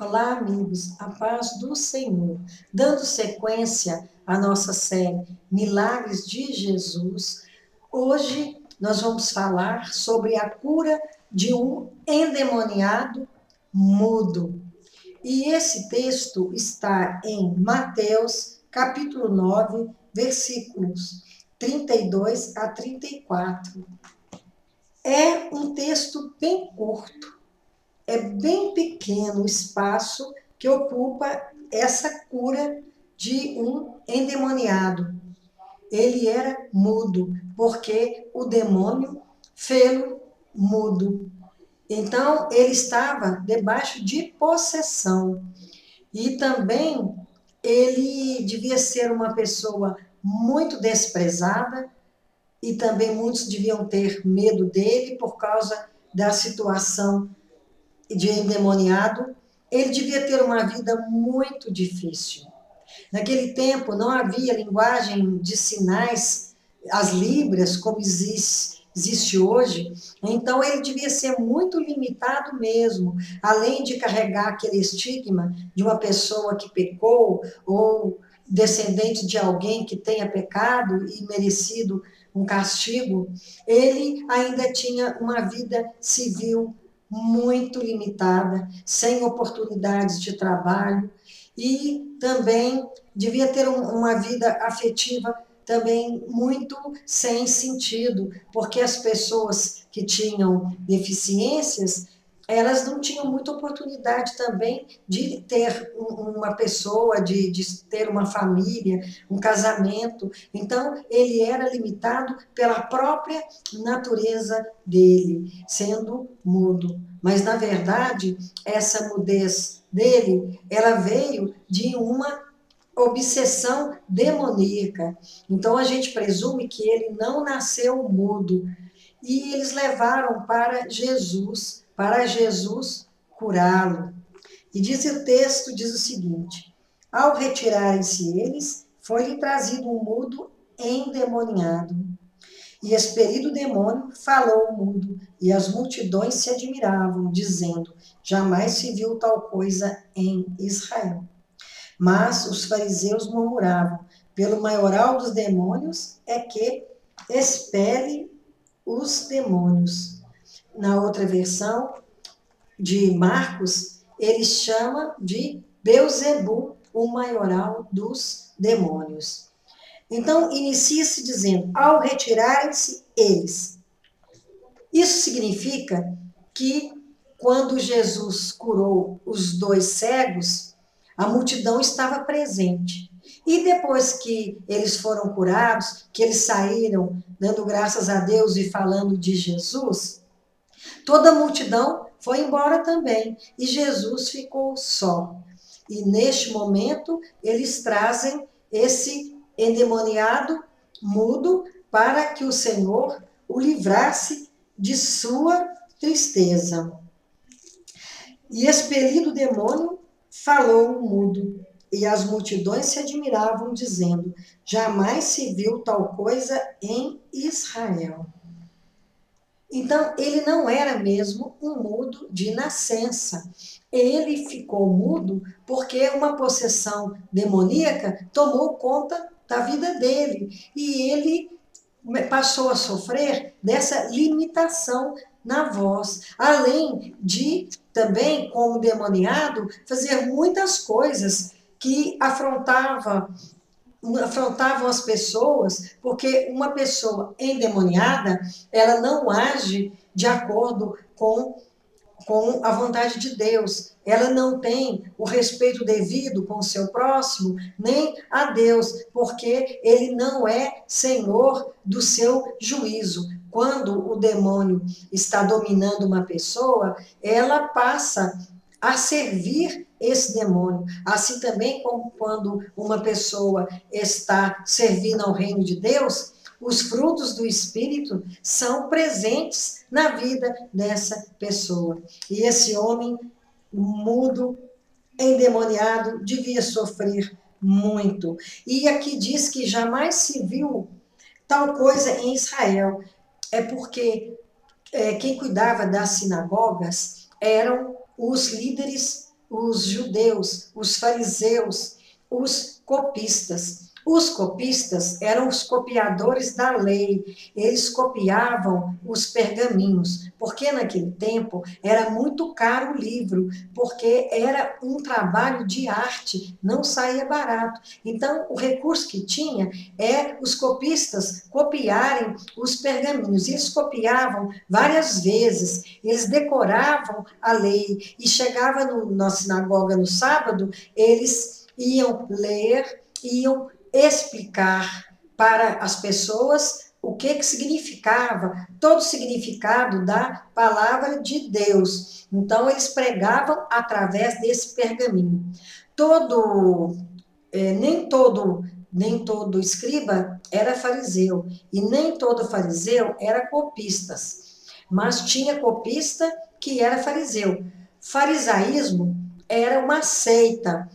Olá, amigos, a paz do Senhor. Dando sequência à nossa série Milagres de Jesus, hoje nós vamos falar sobre a cura de um endemoniado mudo. E esse texto está em Mateus, capítulo 9, versículos 32 a 34. É um texto bem curto, é bem pequeno o espaço que ocupa essa cura de um endemoniado. Ele era mudo, porque o demônio fê-lo mudo. Então, ele estava debaixo de possessão. E também ele devia ser uma pessoa muito desprezada, e também muitos deviam ter medo dele por causa da situação de endemoniado. Ele devia ter uma vida muito difícil. Naquele tempo não havia linguagem de sinais, as libras, como existe hoje, então ele devia ser muito limitado mesmo, além de carregar aquele estigma de uma pessoa que pecou ou descendente de alguém que tenha pecado e merecido um castigo, ele ainda tinha uma vida civil muito limitada, sem oportunidades de trabalho, e também devia ter uma vida afetiva também muito sem sentido, porque as pessoas que tinham deficiências, elas não tinham muita oportunidade também de ter uma pessoa, de ter uma família, um casamento. Então, ele era limitado pela própria natureza dele, sendo mudo. Mas, na verdade, essa mudez dele, ela veio de uma obsessão demoníaca. Então a gente presume que ele não nasceu mudo. E eles levaram para Jesus curá-lo. E diz o texto, diz o seguinte: ao retirarem-se eles, foi-lhe trazido um mudo endemoniado. E expelido o demônio, falou o mudo, e as multidões se admiravam, dizendo: jamais se viu tal coisa em Israel. Mas os fariseus murmuravam: pelo maioral dos demônios é que expele os demônios. Na outra versão de Marcos, ele chama de Beuzebu, o maioral dos demônios. Então, inicia-se dizendo: ao retirarem-se eles. Isso significa que quando Jesus curou os dois cegos, a multidão estava presente. E depois que eles foram curados, que eles saíram dando graças a Deus e falando de Jesus, toda a multidão foi embora também. E Jesus ficou só. E neste momento, eles trazem esse endemoniado mudo para que o Senhor o livrasse de sua tristeza. E expelido o demônio, falou o mudo, e as multidões se admiravam, dizendo: jamais se viu tal coisa em Israel. Então, ele não era mesmo um mudo de nascença. Ele ficou mudo porque uma possessão demoníaca tomou conta da vida dele. E ele passou a sofrer dessa limitação na voz, além de também, como demoniado, fazer muitas coisas que afrontavam as pessoas, porque uma pessoa endemoniada, ela não age de acordo com a vontade de Deus. Ela não tem o respeito devido com o seu próximo, nem a Deus, porque ele não é senhor do seu juízo. Quando o demônio está dominando uma pessoa, ela passa a servir esse demônio. Assim também como quando uma pessoa está servindo ao reino de Deus, os frutos do Espírito são presentes na vida dessa pessoa. E esse homem mudo, endemoniado, devia sofrer muito. E aqui diz que jamais se viu tal coisa em Israel. É porque quem cuidava das sinagogas eram os líderes, os judeus, os fariseus, os copistas. Os copistas eram os copiadores da lei, eles copiavam os pergaminhos, porque naquele tempo era muito caro o livro, porque era um trabalho de arte, não saía barato. Então, o recurso que tinha é os copistas copiarem os pergaminhos. Eles copiavam várias vezes, eles decoravam a lei, e chegava na sinagoga no sábado, eles iam ler, iam explicar para as pessoas o que significava, todo o significado da palavra de Deus. Então, eles pregavam através desse pergaminho. Nem todo escriba era fariseu, e nem todo fariseu era copistas, mas tinha copista que era fariseu. Farisaísmo era uma seita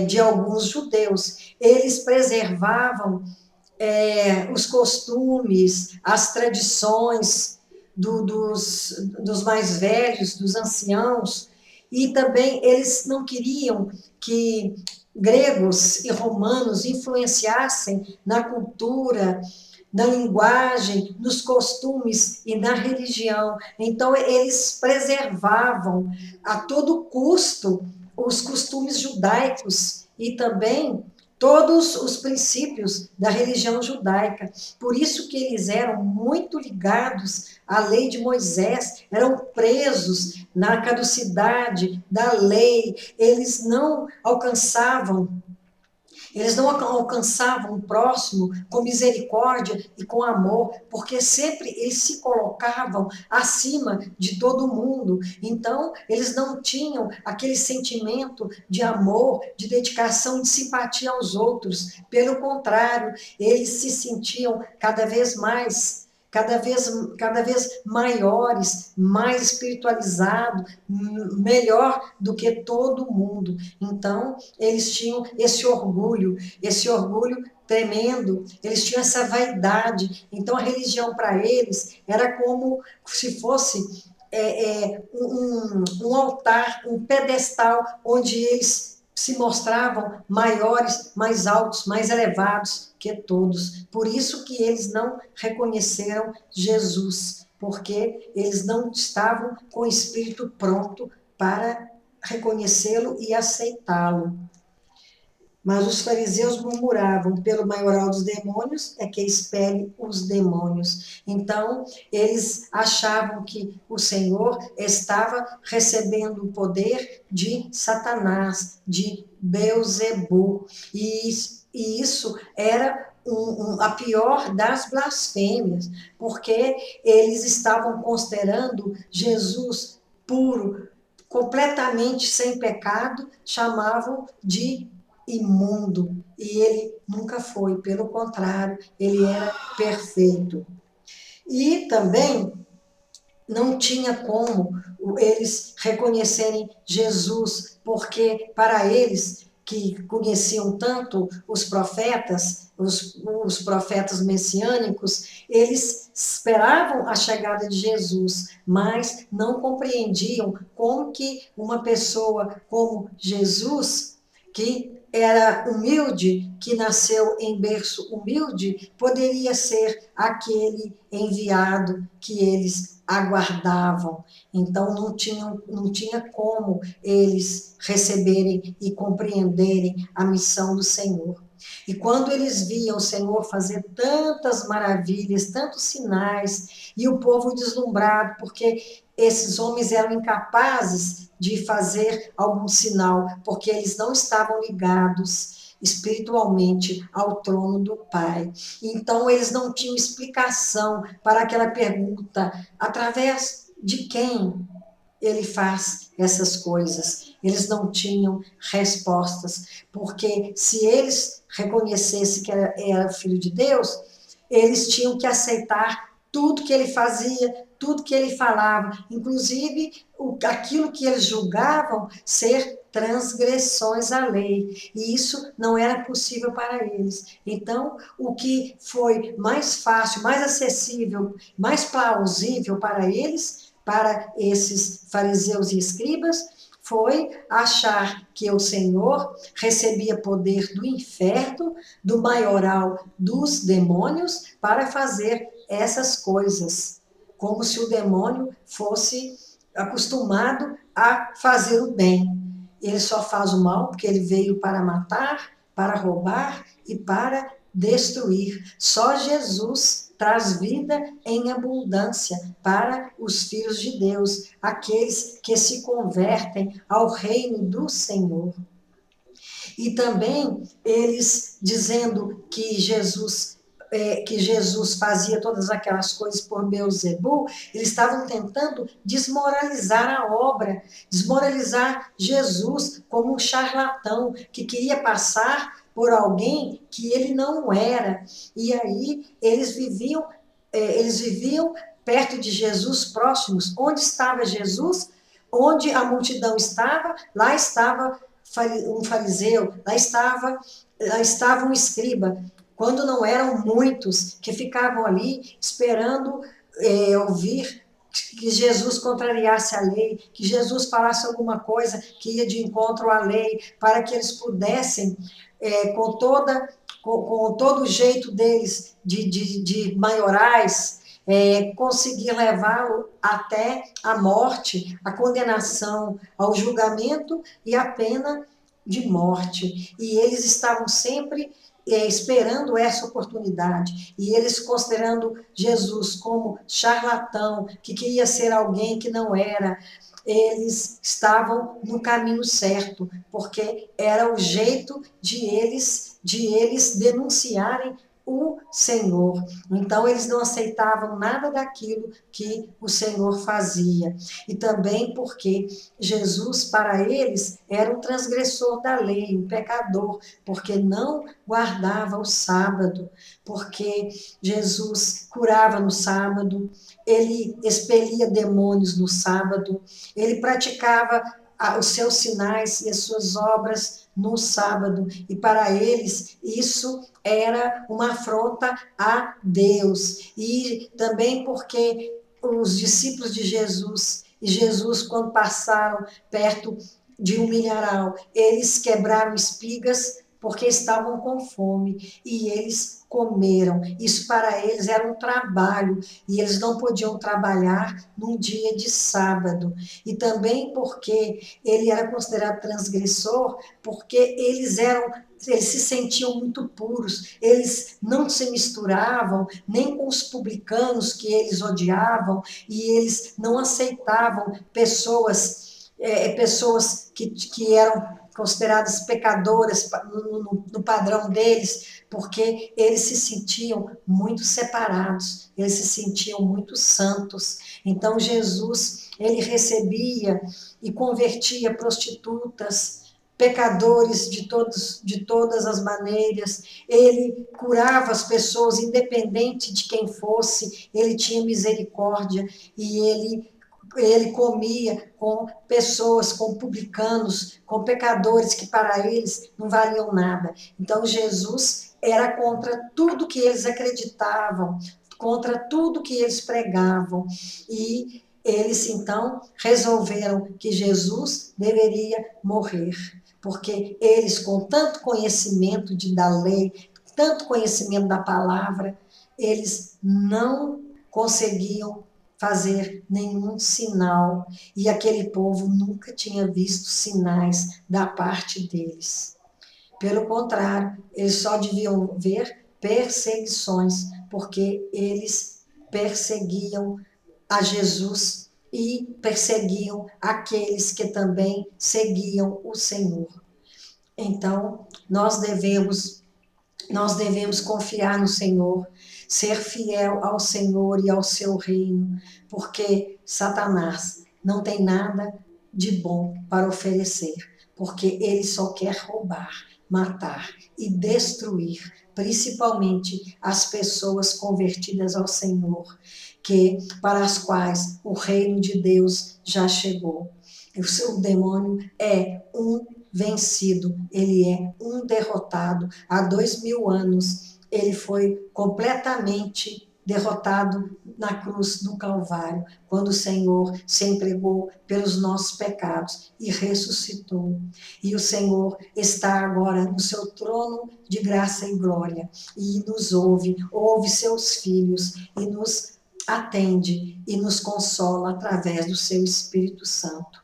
de alguns judeus. Eles preservavam os costumes, as tradições dos mais velhos, dos anciãos, e também eles não queriam que gregos e romanos influenciassem na cultura, na linguagem, nos costumes e na religião. Então, eles preservavam a todo custo os costumes judaicos e também todos os princípios da religião judaica. Por isso que eles eram muito ligados à lei de Moisés, eram presos na caducidade da lei, eles não alcançavam o próximo com misericórdia e com amor, porque sempre eles se colocavam acima de todo mundo. Então, eles não tinham aquele sentimento de amor, de dedicação, de simpatia aos outros. Pelo contrário, eles se sentiam cada vez maiores, mais espiritualizados, melhor do que todo mundo. Então, eles tinham esse orgulho tremendo, eles tinham essa vaidade. Então, a religião para eles era como se fosse um altar, um pedestal, onde eles se mostravam maiores, mais altos, mais elevados que todos. Por isso que eles não reconheceram Jesus, porque eles não estavam com o espírito pronto para reconhecê-lo e aceitá-lo. Mas os fariseus murmuravam: pelo maioral dos demônios é que expele os demônios. Então, eles achavam que o Senhor estava recebendo o poder de Satanás, de Beelzebul. E isso era a pior das blasfêmias, porque eles estavam considerando Jesus puro, completamente sem pecado, chamavam de imundo, e ele nunca foi, pelo contrário, ele era perfeito. E também não tinha como eles reconhecerem Jesus, porque para eles, que conheciam tanto os profetas, os profetas messiânicos, eles esperavam a chegada de Jesus, mas não compreendiam como que uma pessoa como Jesus, que era humilde, que nasceu em berço humilde, poderia ser aquele enviado que eles aguardavam. Então, não tinha como eles receberem e compreenderem a missão do Senhor. E quando eles viam o Senhor fazer tantas maravilhas, tantos sinais, e o povo deslumbrado, porque esses homens eram incapazes de fazer algum sinal, porque eles não estavam ligados espiritualmente ao trono do Pai. Então, eles não tinham explicação para aquela pergunta: através de quem ele faz essas coisas? Eles não tinham respostas, porque se eles reconhecessem que era filho de Deus, eles tinham que aceitar tudo que ele fazia, tudo que ele falava, inclusive aquilo que eles julgavam ser transgressões à lei, e isso não era possível para eles. Então, o que foi mais fácil, mais acessível, mais plausível para eles para esses fariseus e escribas foi achar que o Senhor recebia poder do inferno, do maioral dos demônios, para fazer essas coisas, como se o demônio fosse acostumado a fazer o bem. Ele só faz o mal porque ele veio para matar, para roubar e para destruir. Só Jesus traz vida em abundância para os filhos de Deus, aqueles que se convertem ao reino do Senhor. E também eles dizendo que Jesus fazia todas aquelas coisas por Beelzebul, eles estavam tentando desmoralizar a obra, desmoralizar Jesus como um charlatão que queria passar por alguém que ele não era. E aí eles viviam perto de Jesus, próximos. Onde estava Jesus? Onde a multidão estava, lá estava um fariseu, lá estava um escriba, quando não eram muitos que ficavam ali esperando ouvir que Jesus contrariasse a lei, que Jesus falasse alguma coisa que ia de encontro à lei, para que eles pudessem, com todo o jeito deles de maiorais, conseguir levá-lo até a morte, a condenação, ao julgamento e a pena de morte. E eles estavam sempre esperando essa oportunidade, e eles considerando Jesus como charlatão, que queria ser alguém que não era, eles estavam no caminho certo, porque era o jeito de eles denunciarem o Senhor. Então, eles não aceitavam nada daquilo que o Senhor fazia. E também porque Jesus, para eles, era um transgressor da lei, um pecador, porque não guardava o sábado, porque Jesus curava no sábado, ele expelia demônios no sábado, ele praticava os seus sinais e as suas obras no sábado, e para eles isso era uma afronta a Deus. E também porque os discípulos de Jesus, e Jesus, quando passaram perto de um milharal, eles quebraram espigas porque estavam com fome, e eles comeram. Isso para eles era um trabalho, e eles não podiam trabalhar num dia de sábado. E também porque ele era considerado transgressor, porque eles se sentiam muito puros, eles não se misturavam nem com os publicanos que eles odiavam, e eles não aceitavam pessoas que eram consideradas pecadoras no padrão deles, porque eles se sentiam muito separados, eles se sentiam muito santos. Então Jesus, ele recebia e convertia prostitutas, pecadores de todas as maneiras, ele curava as pessoas, independente de quem fosse, ele tinha misericórdia, e ele comia com pessoas, com publicanos, com pecadores que para eles não valiam nada. Então Jesus era contra tudo que eles acreditavam, contra tudo que eles pregavam, e eles então resolveram que Jesus deveria morrer, porque eles, com tanto conhecimento da lei, tanto conhecimento da palavra, eles não conseguiam fazer nenhum sinal, e aquele povo nunca tinha visto sinais da parte deles. Pelo contrário, eles só deviam ver perseguições, porque eles perseguiam a Jesus e perseguiam aqueles que também seguiam o Senhor. Então, nós devemos confiar no Senhor, ser fiel ao Senhor e ao seu reino, porque Satanás não tem nada de bom para oferecer, porque ele só quer roubar, matar e destruir, principalmente as pessoas convertidas ao Senhor, para as quais o reino de Deus já chegou. O demônio é um vencido, ele é um derrotado. Há 2000 anos ele foi completamente derrotado na cruz do Calvário, quando o Senhor se entregou pelos nossos pecados e ressuscitou. E o Senhor está agora no seu trono de graça e glória e nos ouve seus filhos e nos atende e nos consola através do seu Espírito Santo.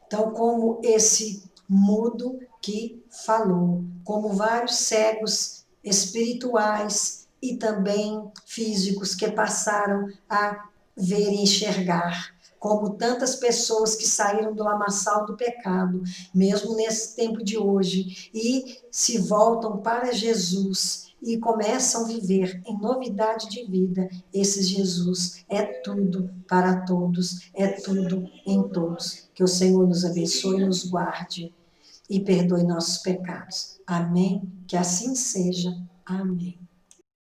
Então, como esse mudo que falou, como vários cegos espirituais e também físicos que passaram a ver e enxergar, como tantas pessoas que saíram do lamaçal do pecado, mesmo nesse tempo de hoje, e se voltam para Jesus e começam a viver em novidade de vida. Esse Jesus é tudo para todos, é tudo em todos. Que o Senhor nos abençoe e nos guarde e perdoe nossos pecados. Amém? Que assim seja. Amém.